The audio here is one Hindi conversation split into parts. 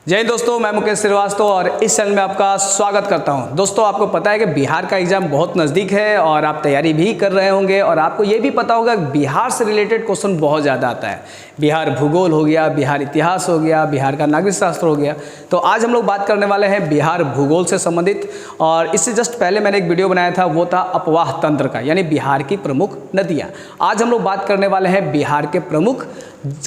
जय हिंद दोस्तों, मैं मुकेश श्रीवास्तव और इस चैनल में आपका स्वागत करता हूं। दोस्तों, आपको पता है कि बिहार का एग्ज़ाम बहुत नज़दीक है और आप तैयारी भी कर रहे होंगे और आपको ये भी पता होगा कि बिहार से रिलेटेड क्वेश्चन बहुत ज़्यादा आता है। बिहार भूगोल हो गया, बिहार इतिहास हो गया, बिहार का नागरिक शास्त्र हो गया। तो आज हम लोग बात करने वाले हैं बिहार भूगोल से संबंधित। और इससे जस्ट पहले मैंने एक वीडियो बनाया था, वो था अपवाह तंत्र का, यानी बिहार की प्रमुख नदियाँ। आज हम लोग बात करने वाले हैं बिहार के प्रमुख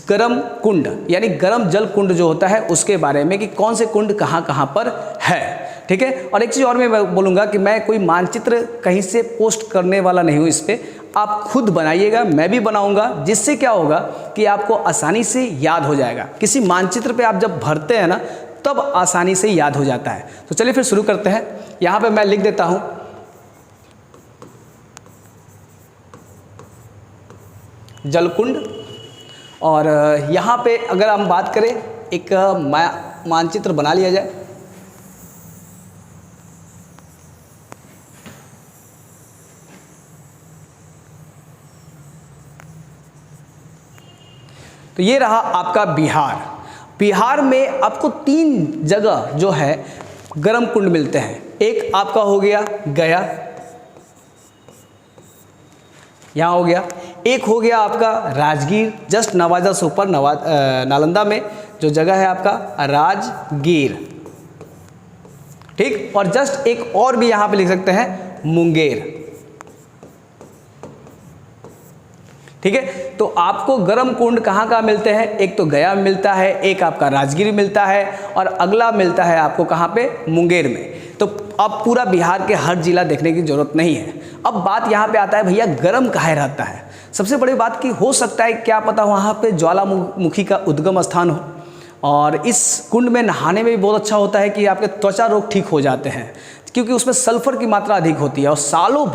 गर्म कुंड, यानी गर्म जल कुंड जो होता है उसके बारे में, कि कौन से कुंड कहाँ कहाँ पर है। ठीक है। और एक चीज़ और मैं बोलूँगा कि मैं कोई मानचित्र कहीं से पोस्ट करने वाला नहीं हूँ। इस पर आप खुद बनाइएगा, मैं भी बनाऊँगा, जिससे क्या होगा कि आपको आसानी से याद हो जाएगा। किसी मानचित्र पे आप जब भरते हैं ना, तब आसानी से याद हो जाता है। तो चलिए फिर शुरू करते हैं। यहाँ पे मैं लिख देता हूँ जलकुंड। और यहाँ पे अगर हम बात करें, एक मानचित्र बना लिया जाए। तो ये रहा आपका बिहार। बिहार में आपको 3 जगह जो है गर्म कुंड मिलते हैं। एक आपका हो गया गया, यहाँ हो गया। एक हो गया आपका राजगीर, जस्ट नवादा से ऊपर नालंदा में जो जगह है आपका राजगीर। ठीक। और जस्ट एक और भी यहाँ पे लिख सकते हैं मुंगेर। ठीक है। तो आपको गर्म कुंड कहाँ कहाँ मिलते हैं? एक तो गया में मिलता है, एक आपका राजगीर मिलता है और अगला मिलता है आपको कहाँ पे? मुंगेर में। तो अब पूरा बिहार के हर जिला देखने की जरूरत नहीं है। अब बात यहाँ पे आता है, भैया गर्म काहे रहता है? सबसे बड़ी बात कि हो सकता है क्या पता वहाँ पे ज्वालामुखी का उद्गम स्थान हो, और इस कुंड में नहाने में भी बहुत अच्छा होता है कि आपके त्वचा रोग ठीक हो जाते हैं, क्योंकि उसमें सल्फर की मात्रा अधिक होती है और सालों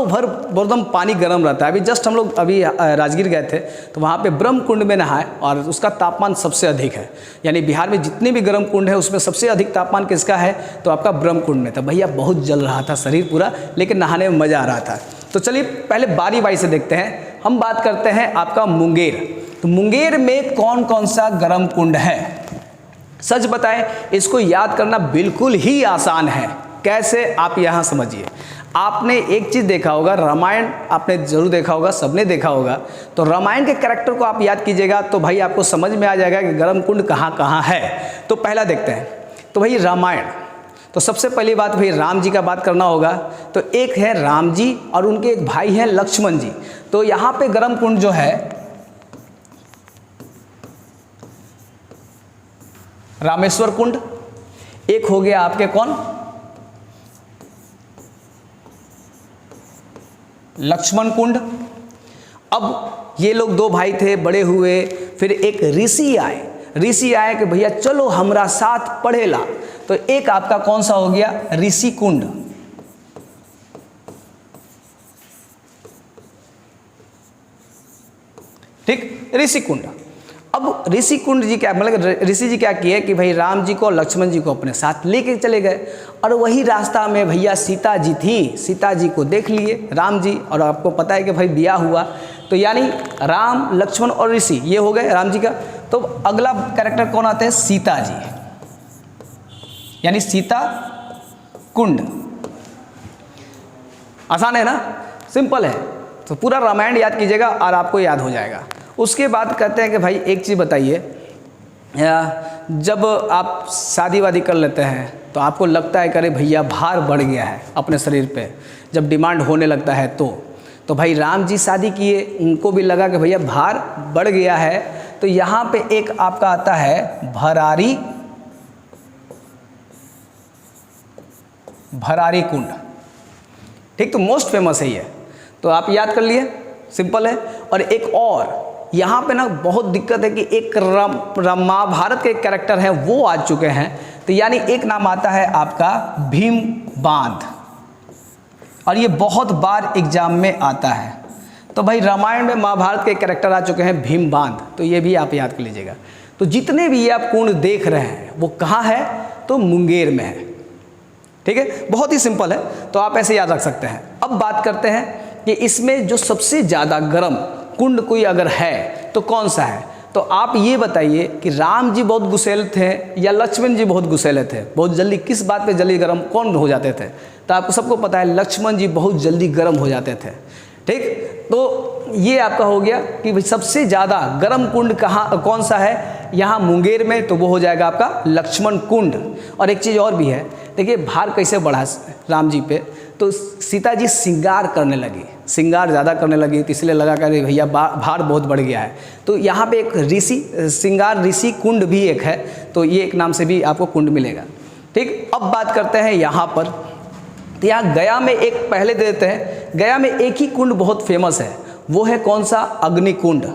भर एकदम पानी गर्म रहता है। अभी जस्ट हम लोग अभी राजगीर गए थे, तो वहाँ पे ब्रह्म कुंड में नहाए और उसका तापमान सबसे अधिक है। यानी बिहार में जितने भी गर्म कुंड है उसमें सबसे अधिक तापमान किसका है? तो आपका ब्रह्म कुंड में था। भैया बहुत जल रहा था शरीर पूरा, लेकिन नहाने में मज़ा आ रहा था। तो चलिए पहले बारी बारी से देखते हैं। हम बात करते हैं आपका मुंगेर। तो मुंगेर में कौन कौन सा गर्म कुंड है? सच बताएं, इसको याद करना बिल्कुल ही आसान है। कैसे? आप यहाँ समझिए। आपने एक चीज़ देखा होगा, रामायण आपने जरूर देखा होगा, सबने देखा होगा। तो रामायण के कैरेक्टर को आप याद कीजिएगा तो भाई आपको समझ में आ जाएगा कि गर्म कुंड कहाँ कहाँ है। तो पहला देखते हैं। तो भाई रामायण, तो सबसे पहली बात भाई राम जी का बात करना होगा। तो एक है राम जी और उनके एक भाई हैं लक्ष्मण जी। तो यहाँ पे गर्म कुंड जो है रामेश्वर कुंड। एक हो गया आपके कौन? लक्ष्मण कुंड। अब ये लोग 2 भाई थे, बड़े हुए, फिर एक ऋषि आए कि भैया चलो हमरा साथ पढ़ेला। तो एक आपका कौन सा हो गया? ऋषि कुंड। ठीक, ऋषि कुंड। अब ऋषि कुंड जी क्या, मतलब ऋषि जी क्या किए कि भाई राम जी को, लक्ष्मण जी को अपने साथ लेके चले गए, और वही रास्ता में भैया सीता जी थी। सीता जी को देख लिए राम जी, और आपको पता है कि भाई ब्याह हुआ। तो यानी राम, लक्ष्मण और ऋषि ये हो गए राम जी का। तो अगला कैरेक्टर कौन आते हैं? सीता जी, यानी सीता कुंड। आसान है ना, सिंपल है। तो पूरा रामायण याद कीजिएगा और आपको याद हो जाएगा। उसके बाद कहते हैं कि भाई एक चीज़ बताइए, जब आप शादी वादी कर लेते हैं तो आपको लगता है कि अरे भैया भार बढ़ गया है अपने शरीर पे, जब डिमांड होने लगता है तो भाई राम जी शादी किए, उनको भी लगा कि भैया भार बढ़ गया है। तो यहाँ पे एक आपका आता है भरारी कुंड। ठीक, तो मोस्ट फेमस है ये, तो आप याद कर लिए, सिंपल है। और एक और यहाँ पे ना बहुत दिक्कत है कि एक महाभारत के एक कैरेक्टर हैं वो आ चुके हैं। तो यानी एक नाम आता है आपका भीम बांध, और ये बहुत बार एग्जाम में आता है। तो भाई रामायण में, महाभारत के कैरेक्टर आ चुके हैं भीम बांध, तो ये भी आप याद कर लीजिएगा। तो जितने भी ये आप कुंड देख रहे हैं वो कहाँ है? तो मुंगेर में है। ठीक है, बहुत ही सिंपल है, तो आप ऐसे याद रख सकते हैं। अब बात करते हैं कि इसमें जो सबसे ज़्यादा गर्म कुंड कोई अगर है तो कौन सा है? तो आप ये बताइए कि राम जी बहुत गुस्सैल थे या लक्ष्मण जी बहुत गुस्सैल थे, बहुत जल्दी किस बात पे जल्दी गर्म कौन हो जाते थे? तो आपको सबको पता है लक्ष्मण जी बहुत जल्दी गर्म हो जाते थे। ठीक, तो ये आपका हो गया कि भाई सबसे ज़्यादा गर्म कुंड कहाँ कौन सा है, यहाँ मुंगेर में, तो वो हो जाएगा आपका लक्ष्मण कुंड। और एक चीज़ और भी है, देखिए भार कैसे बढ़ा राम जी पे, तो सीता जी श्रृंगार करने लगी, श्रृंगार ज़्यादा करने लगी, तो इसलिए लगा कि भैया भार बहुत बढ़ गया है। तो यहाँ पे एक ऋषि श्रृंगार ऋषि कुंड भी एक है, तो ये एक नाम से भी आपको कुंड मिलेगा। ठीक, अब बात करते हैं यहाँ पर, तो यहाँ गया में एक पहले दे देते हैं, गया में एक ही कुंड बहुत फेमस है, वो है कौन सा? अग्निकुंड।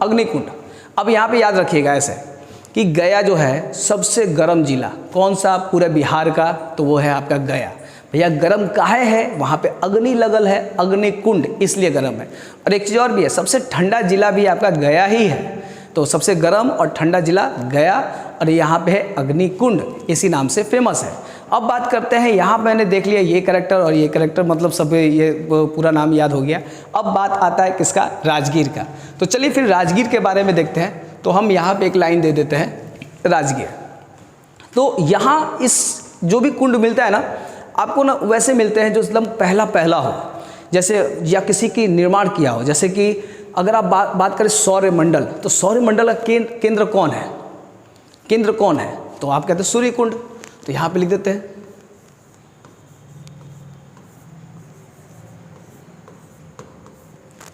अग्निकुंड। अब यहाँ पे याद रखिएगा ऐसे कि गया जो है सबसे गर्म जिला कौन सा पूरे बिहार का, तो वो है आपका गया। भैया गर्म काहे है? वहाँ पे अग्नि लगल है, अग्निकुंड, इसलिए गर्म है। और एक चीज़ और भी है, सबसे ठंडा जिला भी आपका गया ही है, तो सबसे गर्म और ठंडा जिला गया, और यहाँ पे है अग्निकुंड, इसी नाम से फेमस है। अब बात करते हैं, यहाँ मैंने देख लिया ये कैरेक्टर और ये कैरेक्टर, मतलब सब ये पूरा नाम याद हो गया। अब बात आता है किसका? राजगीर का। तो चलिए फिर राजगीर के बारे में देखते हैं। तो हम यहाँ पे एक लाइन दे देते हैं राजगीर। तो यहाँ इस जो भी कुंड मिलता है ना आपको ना, वैसे मिलते हैं जो एकदम पहला पहला हो, जैसे या किसी की निर्माण किया हो। जैसे कि अगर आप बात करें सौरमंडल, तो सौरमंडल का केंद्र कौन है? केंद्र कौन है? तो आप कहते हैं सूर्य कुंड, तो यहाँ पे लिख देते हैं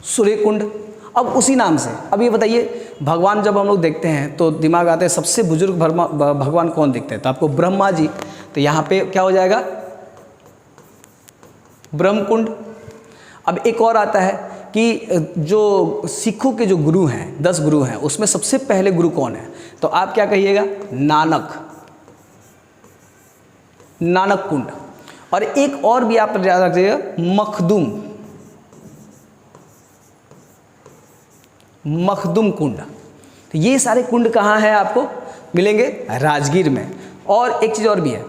सूर्य कुंड। अब उसी नाम से, अब ये बताइए भगवान जब हम लोग देखते हैं तो दिमाग आते हैं सबसे बुजुर्ग भगवान कौन दिखते हैं? तो आपको ब्रह्मा जी, तो यहाँ पे क्या हो जाएगा? ब्रह्मकुंड। अब एक और आता है कि जो सिखों के जो गुरु हैं, 10 गुरु हैं, उसमें सबसे पहले गुरु कौन है? तो आप क्या कहिएगा? नानक, नानक कुंड। और एक और भी आप याद रखिएगा, मखदूम, मखदूम कुंड। तो ये सारे कुंड कहाँ हैं? आपको मिलेंगे राजगीर में। और एक चीज़ और भी है,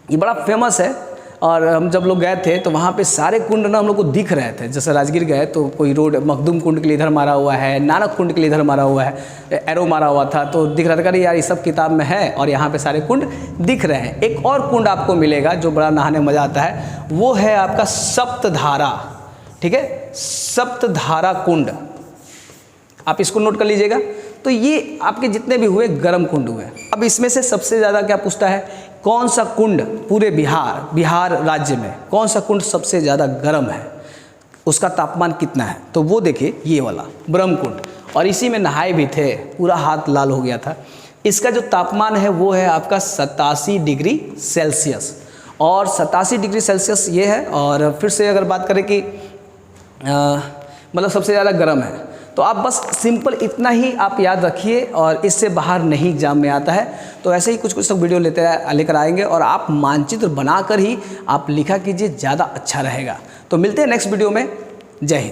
ये बड़ा फेमस है, और हम जब लोग गए थे तो वहाँ पे सारे कुंड ना हम लोग को दिख रहे थे। जैसे राजगीर गए तो कोई रोड मखदूम कुंड के लिए इधर मारा हुआ है, नानक कुंड के लिए इधर मारा हुआ है, एरो मारा हुआ था, तो दिख रहा था कि यार ये सब किताब में है, और यहाँ पे सारे कुंड दिख रहे हैं। एक और कुंड आपको मिलेगा जो बड़ा नहाने में मज़ा आता है, वो है आपका सप्तधारा। ठीक है, सप्तधारा कुंड, आप इसको नोट कर लीजिएगा। तो ये आपके जितने भी हुए गर्म कुंड हुए। अब इसमें से सबसे ज़्यादा क्या पूछता है, कौन सा कुंड पूरे बिहार राज्य में कौन सा कुंड सबसे ज़्यादा गर्म है, उसका तापमान कितना है? तो वो देखिए ये वाला ब्रह्मकुंड, और इसी में नहाए भी थे, पूरा हाथ लाल हो गया था। इसका जो तापमान है वो है आपका 87 डिग्री सेल्सियस, और 87 डिग्री सेल्सियस ये है। और फिर से अगर बात करें कि मतलब सबसे ज़्यादा गर्म है, तो आप बस सिंपल इतना ही आप याद रखिए, और इससे बाहर नहीं एग्जाम में आता है। तो ऐसे ही कुछ कुछ वीडियो लेकर आएंगे, और आप मानचित्र बनाकर ही आप लिखा कीजिए, ज़्यादा अच्छा रहेगा। तो मिलते हैं नेक्स्ट वीडियो में। जय हिंद।